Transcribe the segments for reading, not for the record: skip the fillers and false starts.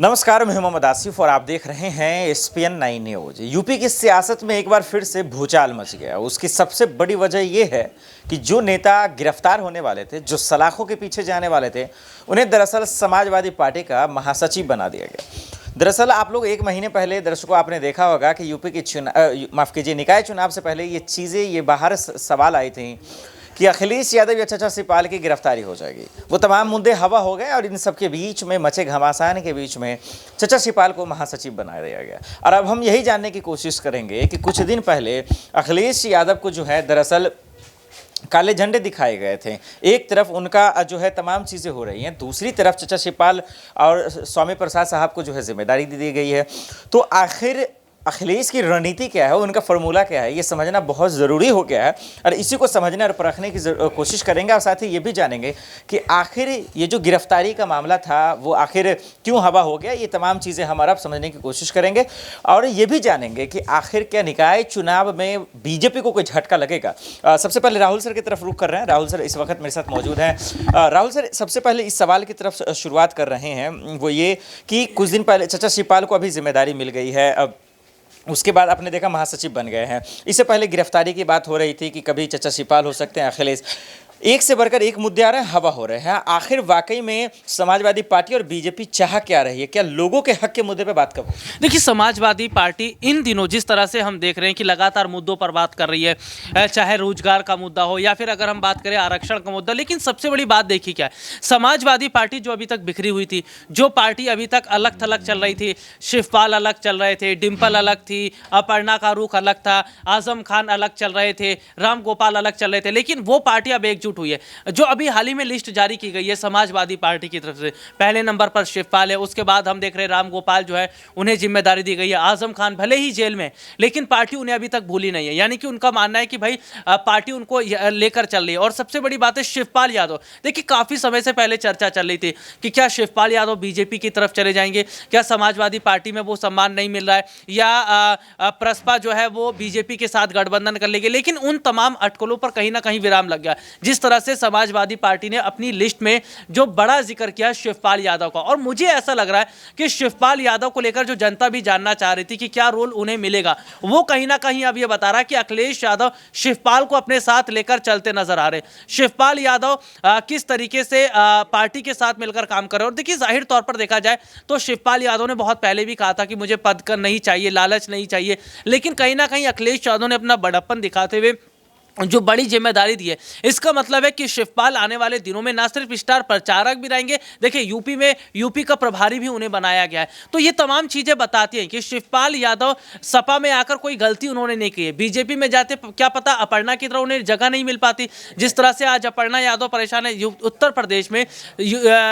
नमस्कार, मैं मोहम्मद आसिफ और आप देख रहे हैं एसपीएन 9 न्यूज। यूपी की सियासत में एक बार फिर से भूचाल मच गया। उसकी सबसे बड़ी वजह यह है कि जो नेता गिरफ्तार होने वाले थे, जो सलाखों के पीछे जाने वाले थे, उन्हें दरअसल समाजवादी पार्टी का महासचिव बना दिया गया। दरअसल आप लोग एक महीने पहले दर्शकों आपने देखा होगा कि यूपी की निकाय चुनाव से पहले ये चीज़ें ये बाहर सवाल आई थी कि अखिलेश यादव या चचा श्रीपाल की गिरफ्तारी हो जाएगी। वो तमाम मुद्दे हवा हो गए और इन सब के बीच में मचे घमासान के बीच में चचा श्रीपाल को महासचिव बना दिया गया। और अब हम यही जानने की कोशिश करेंगे कि कुछ दिन पहले अखिलेश यादव को जो है दरअसल काले झंडे दिखाए गए थे। एक तरफ उनका जो है तमाम चीज़ें हो रही हैं, दूसरी तरफ चचा श्रीपाल और स्वामी प्रसाद साहब को जो है जिम्मेदारी दी गई है। तो आखिर अखिलेश की रणनीति क्या है, उनका फॉर्मूला क्या है, ये समझना बहुत ज़रूरी हो गया है। और इसी को समझने और परखने की कोशिश करेंगे और साथ ही ये भी जानेंगे कि आखिर ये जो गिरफ्तारी का मामला था वो आखिर क्यों हवा हो गया। ये तमाम चीज़ें हम अब समझने की कोशिश करेंगे और ये भी जानेंगे कि आखिर क्या निकाय चुनाव में बीजेपी को कोई झटका लगेगा। सबसे पहले राहुल सर की तरफ रुख कर रहे हैं। राहुल सर इस वक्त मेरे साथ मौजूद हैं। राहुल सर, सबसे पहले इस सवाल की तरफ शुरुआत कर रहे हैं, वो ये कि कुछ दिन पहले चचा श्रीपाल को अभी जिम्मेदारी मिल गई है, अब उसके बाद आपने देखा महासचिव बन गए हैं। इससे पहले गिरफ्तारी की बात हो रही थी कि कभी चचा श्रीपाल हो सकते हैं अखिलेश। एक से बढ़कर एक मुद्दे आ रहे हैं, हवा हो रहे हैं। आखिर वाकई में समाजवादी पार्टी और बीजेपी चाह क्या रही है? क्या लोगों के हक के मुद्दे पे बात कब? देखिए, समाजवादी पार्टी इन दिनों जिस तरह से हम देख रहे हैं कि लगातार मुद्दों पर बात कर रही है, चाहे रोजगार का मुद्दा हो या फिर अगर हम बात करें आरक्षण का मुद्दा। लेकिन सबसे बड़ी बात देखिए क्या है, समाजवादी पार्टी जो अभी तक बिखरी हुई थी, जो पार्टी अभी तक अलग थलग चल रही थी, शिवपाल अलग चल रहे थे, डिम्पल अलग थी, अपर्णा का रुख अलग था, आजम खान अलग चल रहे थे, राम गोपाल अलग चल रहे थे, लेकिन वो पार्टी अब एकजुट हुई है। जो अभी हाल ही में लिस्ट जारी की गई है समाजवादी पार्टी की तरफ से, पहले नंबर पर शिवपाल है, उसके बाद हम देख रहे हैं राम गोपाल जो है उन्हें जिम्मेदारी दी गई है। आजम खान भले ही जेल में, लेकिन पार्टी उन्हें अभी तक भूली नहीं है, यानी कि उनका मानना है कि भाई पार्टी उनको लेकर चल रही है। और सबसे बड़ी बात है शिवपाल यादव। देखिए, काफी समय से पहले चर्चा चल रही थी कि क्या शिवपाल यादव बीजेपी की तरफ चले जाएंगे, क्या समाजवादी पार्टी में वो सम्मान नहीं मिल रहा है, या प्रसपा जो है वो बीजेपी के साथ गठबंधन कर लेगी। लेकिन उन तमाम अटकलों पर कहीं ना कहीं विराम लग गया। जिस तरह से समाजवादी पार्टी ने अपनी लिस्ट में जो बड़ा जिक्र किया शिवपाल यादव का, और मुझे ऐसा लग रहा है कि शिवपाल यादव को लेकर जो जनता भी जानना चाह रही थी कि क्या रोल उन्हें मिलेगा, वो कहीं ना कहीं अब ये बता रहा है कि अखिलेश यादव शिवपाल को अपने साथ लेकर चलते नजर आ रहे। शिवपाल यादव किस तरीके से पार्टी के साथ मिलकर काम कर रहे। और देखिए, जाहिर तौर पर देखा जाए तो शिवपाल यादव ने बहुत पहले भी कहा था कि मुझे पद का नहीं चाहिए, लालच नहीं चाहिए, लेकिन कहीं ना कहीं अखिलेश यादव ने अपना बड़प्पन दिखाते हुए जो बड़ी जिम्मेदारी दी है। इसका मतलब है कि शिवपाल आने वाले दिनों में ना सिर्फ स्टार प्रचारक भी रहेंगे, देखिए यूपी का प्रभारी भी उन्हें बनाया गया है। तो ये तमाम चीजें बताती हैं कि शिवपाल यादव सपा में आकर कोई गलती उन्होंने नहीं की है। बीजेपी में जाते क्या पता अपर्णा की तरह उन्हें जगह नहीं मिल पाती। जिस तरह से आज अपर्णा यादव परेशान है, उत्तर प्रदेश में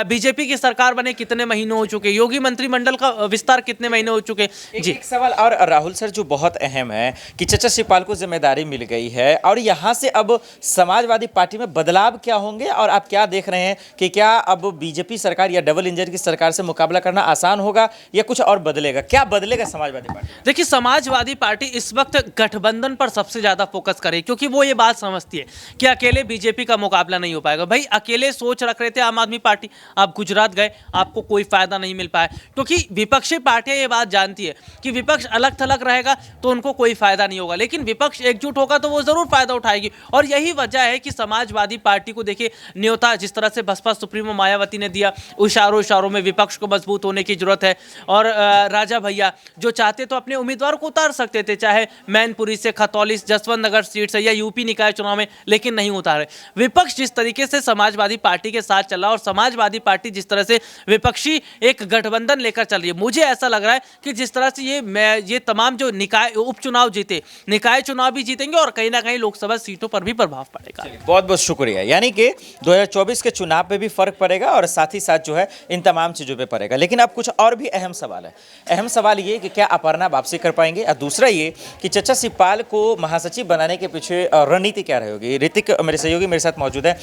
बीजेपी की सरकार बने कितने महीने हो चुके, योगी मंत्रिमंडल का विस्तार कितने महीने हो चुके। जी, एक सवाल और राहुल सर जो बहुत अहम है कि चचा श्रीपाल को जिम्मेदारी मिल गई है और यहाँ से अब समाजवादी पार्टी में बदलाव क्या होंगे, और आप क्या देख रहे हैं कि क्या अब बीजेपी सरकार या डबल इंजन की सरकार से मुकाबला करना आसान होगा या कुछ और बदलेगा? क्या बदलेगा समाजवादी पार्टी? देखिए, समाजवादी पार्टी इस वक्त गठबंधन पर सबसे ज्यादा फोकस करे, क्योंकि वो ये बात समझती है कि अकेले बीजेपी का मुकाबला नहीं हो पाएगा। भाई, अकेले सोच रख रहे थे आम आदमी पार्टी, आप गुजरात गए, आपको कोई फायदा नहीं मिल पाया, क्योंकि विपक्षी पार्टियां ये बात जानती है कि विपक्ष अलग थलग रहेगा तो उनको कोई फायदा नहीं होगा, लेकिन विपक्ष एकजुट होगा तो वो जरूर फायदा उठाएगी। और यही वजह है कि समाजवादी पार्टी को देखिए न्योता जिस तरह से बसपा सुप्रीमो मायावती ने दिया, इशारों में विपक्ष को मजबूत होने की जरूरत है। और राजा भैया जो चाहते तो अपने उम्मीदवार को उतार सकते थे, चाहे मैनपुरी से, खतौली, जसवंत नगर सीट से या यूपी निकाय चुनाव में, लेकिन नहीं उतारे। विपक्ष जिस तरीके से समाजवादी पार्टी के साथ चला और समाजवादी पार्टी जिस तरह से विपक्षी एक गठबंधन लेकर चल रही है, मुझे ऐसा लग रहा है कि जिस तरह से ये तमाम जो निकाय उपचुनाव जीते, निकाय चुनाव भी जीतेंगे और कहीं ना कहीं लोकसभा सीटों पर भी प्रभाव पड़ेगा। बहुत बहुत शुक्रिया। यानी कि 2024 के चुनाव पे भी फर्क पड़ेगा और साथ ही साथ जो है इन तमाम चीजों पे पड़ेगा। लेकिन अब कुछ और भी अहम सवाल है। अहम सवाल ये कि क्या अपर्णा वापसी कर पाएंगे, और दूसरा ये कि चचा श्रीपाल को महासचिव बनाने के पीछे रणनीति क्या रहेगी। ऋतिक मेरे सहयोगी मेरे साथ मौजूद है।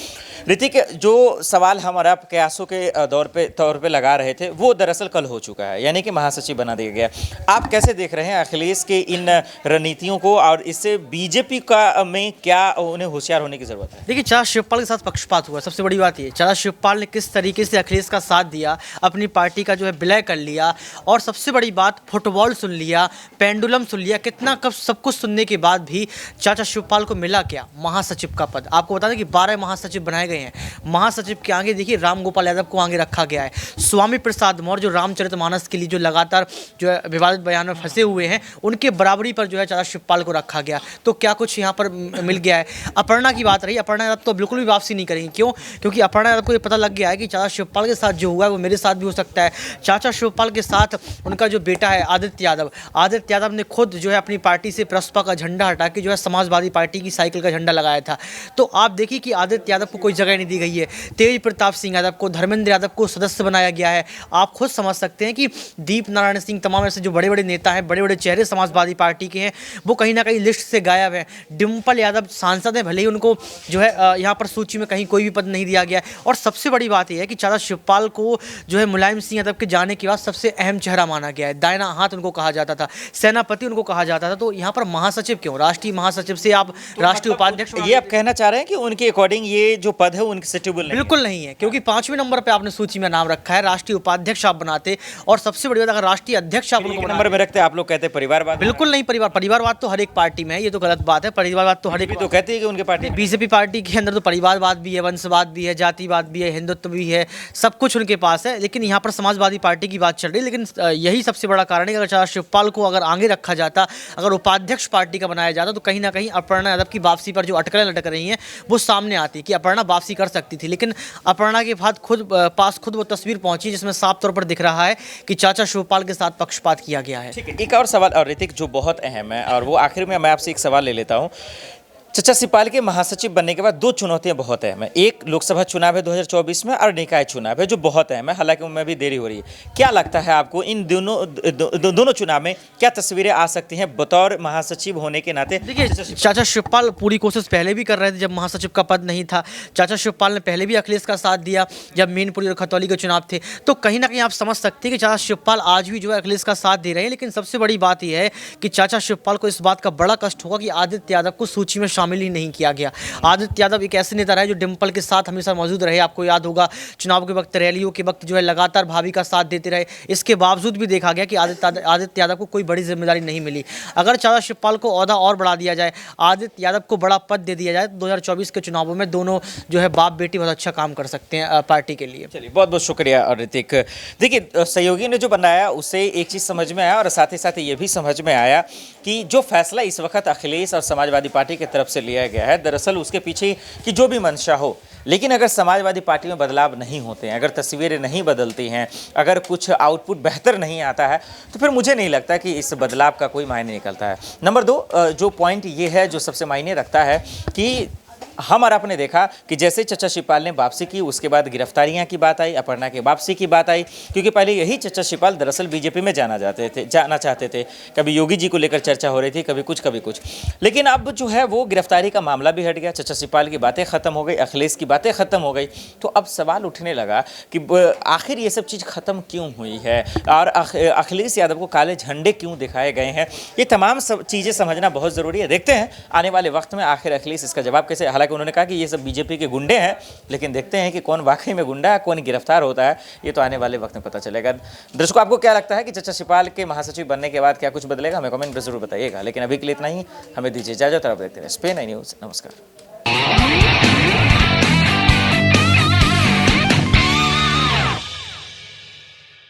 ऋतिक, जो सवाल हम और आप कयासों के तौर पे लगा रहे थे वो दरअसल कल हो चुका है, यानी कि महासचिव बना दिया गया। आप कैसे देख रहे हैं अखिलेश के इन रणनीतियों को, और इससे बीजेपी का में क्या उन्हें होशियार होने की जरूरत है? देखिए, चाचा शिवपाल के साथ पक्षपात हुआ, सबसे बड़ी बात ये। चाचा शिवपाल ने किस तरीके से अखिलेश का साथ दिया, अपनी पार्टी का जो है विलय कर लिया, और सबसे बड़ी बात फुटबॉल सुन लिया, पेंडुलम सुन लिया, कितना कब सब कुछ सुनने के बाद भी चाचा शिवपाल को मिला क्या? महासचिव का पद। आपको बता दें कि 12 महासचिव बनाए गए हैं। महासचिव के आगे देखिए राम गोपाल यादव को आगे रखा गया है। स्वामी प्रसाद मौर्य जो रामचरितमानस के लिए जो लगातार जो है विवादित बयान में फंसे हुए हैं, उनके बराबरी पर जो है चाचा शिवपाल को रखा गया। तो क्या कुछ यहाँ पर मिल गया है? अपर्णा की बात रही, अपर्णा यादव तो बिल्कुल भी वापसी नहीं करेंगी। क्यों? क्योंकि अपर्णा यादव को ये पता लग गया है कि चाचा शिवपाल के साथ जो हुआ है वो मेरे साथ भी हो सकता है। चाचा शिवपाल के साथ उनका जो बेटा है आदित्य यादव ने खुद जो है अपनी पार्टी से प्रसपा का झंडा हटा के जो है समाजवादी पार्टी की साइकिल का झंडा लगाया था। तो आप देखिए कि आदित्य यादव को कोई जगह नहीं दी गई है। तेज प्रताप सिंह यादव को, धर्मेंद्र यादव को सदस्य बनाया गया है। आप खुद समझ सकते हैं कि दीप नारायण सिंह, तमाम ऐसे जो बड़े बड़े नेता हैं, बड़े बड़े चेहरे समाजवादी पार्टी के हैं, वो कहीं ना कहीं लिस्ट से गायब हैं। डिम्पल यादव सांसद हैं, भले ही उनको जो है यहाँ पर सूची में कहीं कोई भी पद नहीं दिया गया। और सबसे बड़ी बात यह है कि चाचा शिवपाल को जो है मुलायम सिंह यादव के जाने के बाद सबसे अहम चेहरा माना गया है। दाहिना हाथ उनको कहा जाता था, सेनापति उनको कहा जाता था। तो यहाँ पर महासचिव क्यों? राष्ट्रीय महासचिव से आप राष्ट्रीय उपाध्यक्ष, ये आप कहना चाह रहे हैं कि उनके अकॉर्डिंग ये जो पद है उनके सेटिबल नहीं है? बिल्कुल नहीं है, क्योंकि 5वें नंबर पे आपने सूची में नाम रखा है। राष्ट्रीय उपाध्यक्ष आप बनाते, और सबसे बड़ी बात अगर राष्ट्रीय अध्यक्ष आप उनको नंबर में रखते, आप लोग कहते हैं परिवारवाद। बिल्कुल नहीं, परिवारवाद तो हर एक पार्टी में है, ये तो गलत बात है। परिवारवाद तो हर एक तो कहते हैं कि उनके पार्टी बीजेपी पार्टी के अंदर तो परिवारवाद भी है, वंशवाद भी है, जातिवाद भी है, हिंदुत्व भी है, सब कुछ उनके पास है। लेकिन यहाँ पर समाजवादी पार्टी की बात चल रही है। लेकिन यही सबसे बड़ा कारण है कि अगर चाचा शिवपाल को अगर आगे रखा जाता, अगर उपाध्यक्ष पार्टी का बनाया जाता, तो कहीं ना कहीं अपर्णा यादव की वापसी पर जो अटकलें लटक रही हैं वो सामने आती कि अपर्णा वापसी कर सकती थी। लेकिन अपर्णा के बाद खुद वो तस्वीर पहुंची जिसमें साफ तौर पर दिख रहा है कि चाचा शिवपाल के साथ पक्षपात किया गया है। ठीक है, एक और सवाल और ऋतिक जो बहुत अहम है, और वो आखिर में मैं आपसे एक सवाल ले लेता हूँ। चाचा शिवपाल के महासचिव बनने के बाद दो चुनौतियां बहुत अहम है। एक लोकसभा चुनाव है 2024 में, और निकाय चुनाव है जो बहुत अहम है, हालांकि उनमें भी देरी हो रही है। क्या लगता है आपको इन दोनों चुनाव में क्या तस्वीरें आ सकती हैं बतौर महासचिव होने के नाते? देखिए, चाचा शिवपाल पूरी कोशिश पहले भी कर रहे थे जब महासचिव का पद नहीं था। चाचा शिवपाल ने पहले भी अखिलेश का साथ दिया जब मैनपुरी और खतौली के चुनाव थे। तो कहीं ना कहीं आप समझ सकते हैं कि चाचा शिवपाल आज भी जो है अखिलेश का साथ दे रहे हैं। लेकिन सबसे बड़ी बात यह है कि चाचा शिवपाल को इस बात का बड़ा कष्ट होगा कि आदित्य यादव को सूची में शामिल ही नहीं किया गया। आदित्य यादव एक ऐसे नेता रहे जो डिम्पल के साथ हमेशा मौजूद रहे। आपको याद होगा चुनाव के वक्त, रैलियों के वक्त जो है लगातार भाभी का साथ देते रहे। इसके बावजूद भी देखा गया कि आदित्य यादव को कोई बड़ी जिम्मेदारी नहीं मिली। अगर चाचा शिवपाल को ओहदा और बढ़ा दिया जाए, आदित्य यादव को बड़ा पद दे दिया जाए, तो 2024 के चुनावों में दोनों जो है बाप बेटी बहुत अच्छा काम कर सकते हैं पार्टी के लिए। चलिए, बहुत बहुत शुक्रिया ऋतिक। देखिए, सहयोगी ने जो बनाया उससे एक चीज़ समझ में आया, और साथ ही साथ ये भी समझ में आया कि जो फैसला इस वक्त अखिलेश और समाजवादी पार्टी की तरफ से लिया गया है, दरअसल उसके पीछे की जो भी मंशा हो, लेकिन अगर समाजवादी पार्टी में बदलाव नहीं होते हैं, अगर तस्वीरें नहीं बदलती हैं, अगर कुछ आउटपुट बेहतर नहीं आता है, तो फिर मुझे नहीं लगता कि इस बदलाव का कोई मायने निकलता है। नंबर 2 जो पॉइंट ये है जो सबसे मायने रखता है कि हम और आपने देखा कि जैसे चाचा शिवपाल ने वापसी की, उसके बाद गिरफ्तारियां की बात आई, अपर्णा की वापसी की बात आई, क्योंकि पहले यही चाचा शिवपाल दरअसल बीजेपी में जाना चाहते थे। कभी योगी जी को लेकर चर्चा हो रही थी, कभी कुछ। लेकिन अब जो है वो गिरफ्तारी का मामला भी हट गया, चाचा शिवपाल की बातें खत्म हो गई, अखिलेश की बातें खत्म हो गई। तो अब सवाल उठने लगा कि आखिर ये सब चीज़ खत्म क्यों हुई है, और अखिलेश यादव को काले झंडे क्यों दिखाए गए हैं? ये तमाम सब चीज़ें समझना बहुत ज़रूरी है। देखते हैं आने वाले वक्त में आखिर अखिलेश इसका जवाब कैसे। हालांकि उन्होंने कहा कि ये सब बीजेपी के गुंडे हैं, लेकिन देखते हैं कि कौन वाकई में गुंडा है, कौन गिरफ्तार होता है, ये तो आने वाले वक्त में पता चलेगा। दर्शकों, आपको क्या लगता है कि चाचा शिवपाल के महासचिव बनने के बाद क्या कुछ बदलेगा? हमें कमेंट में जरूर बताइएगा। लेकिन अभी के लिए इतना ही, हमें दीजिए इजाजत और आप देखते रहे SPN9 न्यूज़। नमस्कार।